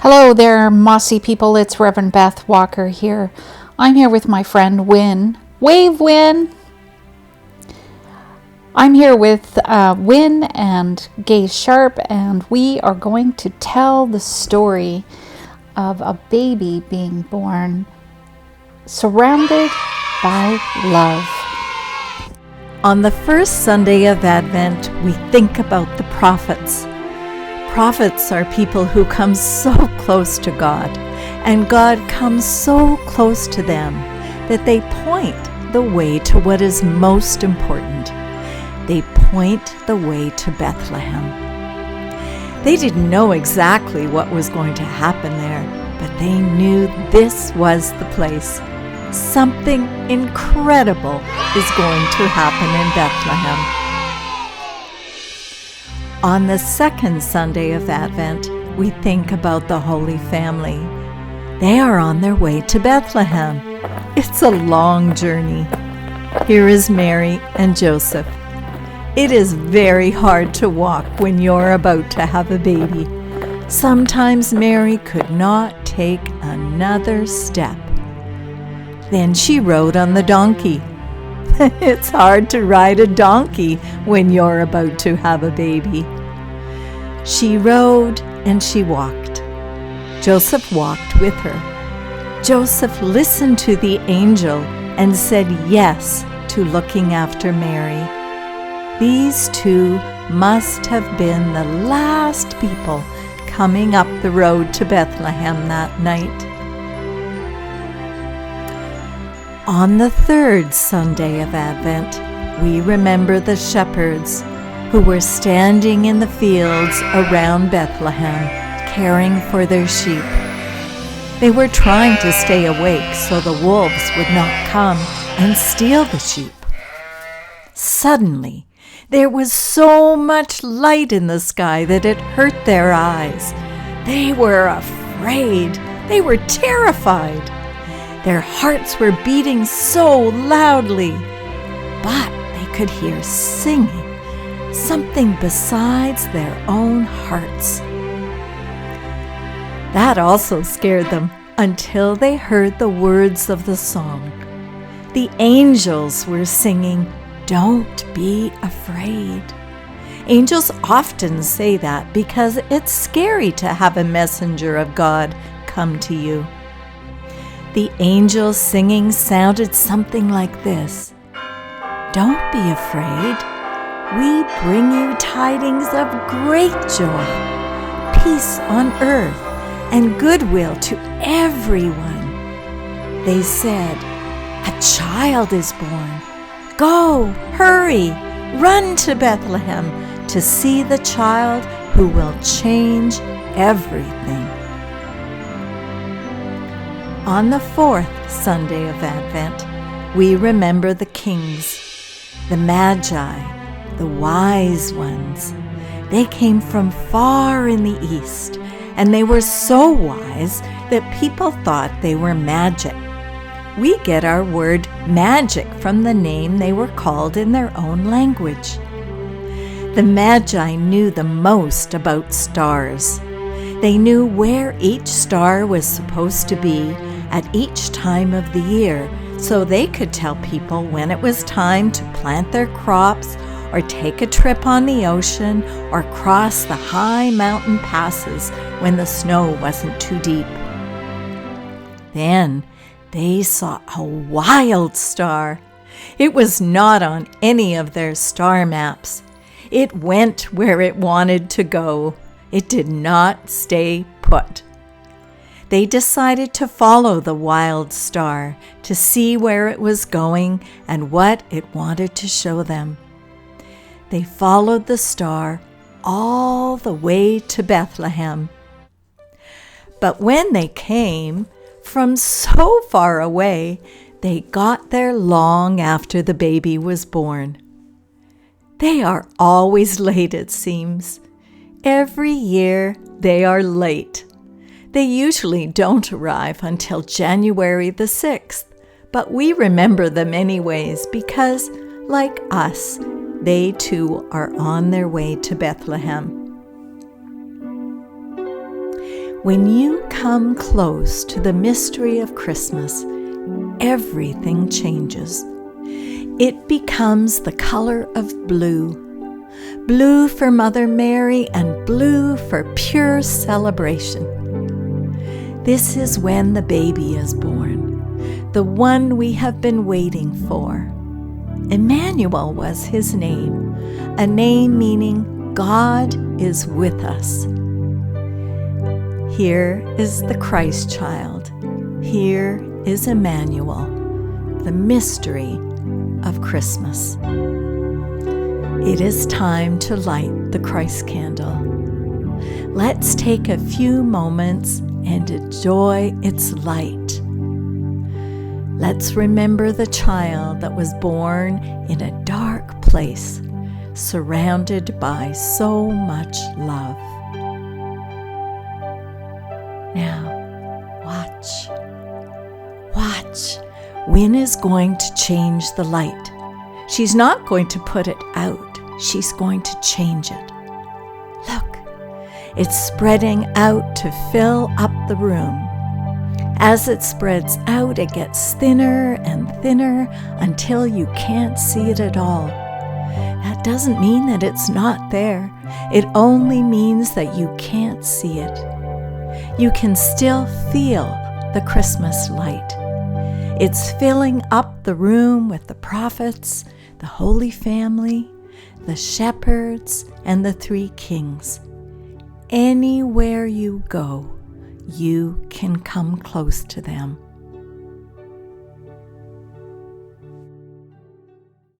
Hello there, mossy people. It's Reverend Beth Walker here. I'm here with my friend Wynn. Wave, Wynn! I'm here with Wynn and Gaye Sharpe, and we are going to tell the story of a baby being born surrounded by love. On the first Sunday of Advent, we think about the prophets. Prophets are people who come so close to God, and God comes so close to them that they point the way to what is most important. They point the way to Bethlehem. They didn't know exactly what was going to happen there, but they knew this was the place. Something incredible is going to happen in Bethlehem. On the second Sunday of Advent, we think about the Holy Family. They are on their way to Bethlehem. It's a long journey. Here is Mary and Joseph. It is very hard to walk when you're about to have a baby. Sometimes Mary could not take another step. Then she rode on the donkey. It's hard to ride a donkey when you're about to have a baby. She rode and she walked. Joseph walked with her. Joseph listened to the angel and said yes to looking after Mary. These two must have been the last people coming up the road to Bethlehem that night. On the third Sunday of Advent, we remember the shepherds who were standing in the fields around Bethlehem, caring for their sheep. They were trying to stay awake so the wolves would not come and steal the sheep. Suddenly, there was so much light in the sky that it hurt their eyes. They were afraid. They were terrified. Their hearts were beating so loudly, but they could hear singing, something besides their own hearts. That also scared them until they heard the words of the song. The angels were singing, "Don't be afraid." Angels often say that because it's scary to have a messenger of God come to you. The angels singing sounded something like this: "Don't be afraid. We bring you tidings of great joy, peace on earth, and goodwill to everyone." They said, "A child is born. Go, hurry, run to Bethlehem to see the child who will change everything." On the fourth Sunday of Advent, we remember the kings, the Magi, the wise ones. They came from far in the east, and they were so wise that people thought they were magic. We get our word magic from the name they were called in their own language. The Magi knew the most about stars. They knew where each star was supposed to be at each time of the year, so they could tell people when it was time to plant their crops or take a trip on the ocean or cross the high mountain passes when the snow wasn't too deep. Then they saw a wild star. It was not on any of their star maps. It went where it wanted to go. It did not stay put. They decided to follow the wild star to see where it was going and what it wanted to show them. They followed the star all the way to Bethlehem. But when they came from so far away, they got there long after the baby was born. They are always late, it seems. Every year they are late. They usually don't arrive until January the 6th, but we remember them anyways because, like us, they too are on their way to Bethlehem. When you come close to the mystery of Christmas, everything changes. It becomes the color of blue. Blue for Mother Mary and blue for pure celebration. This is when the baby is born, the one we have been waiting for. Emmanuel was his name, a name meaning God is with us. Here is the Christ child. Here is Emmanuel, the mystery of Christmas. It is time to light the Christ candle. Let's take a few moments and enjoy its light. Let's remember the child that was born in a dark place, surrounded by so much love. Now, watch. Wynne is going to change the light. She's not going to put it out. She's going to change it. Look, it's spreading out to fill up the room. As it spreads out, it gets thinner and thinner until you can't see it at all. That doesn't mean that it's not there. It only means that you can't see it. You can still feel the Christmas light. It's filling up the room with the prophets, the Holy Family, the shepherds, and the 3 kings. Anywhere you go, you can come close to them.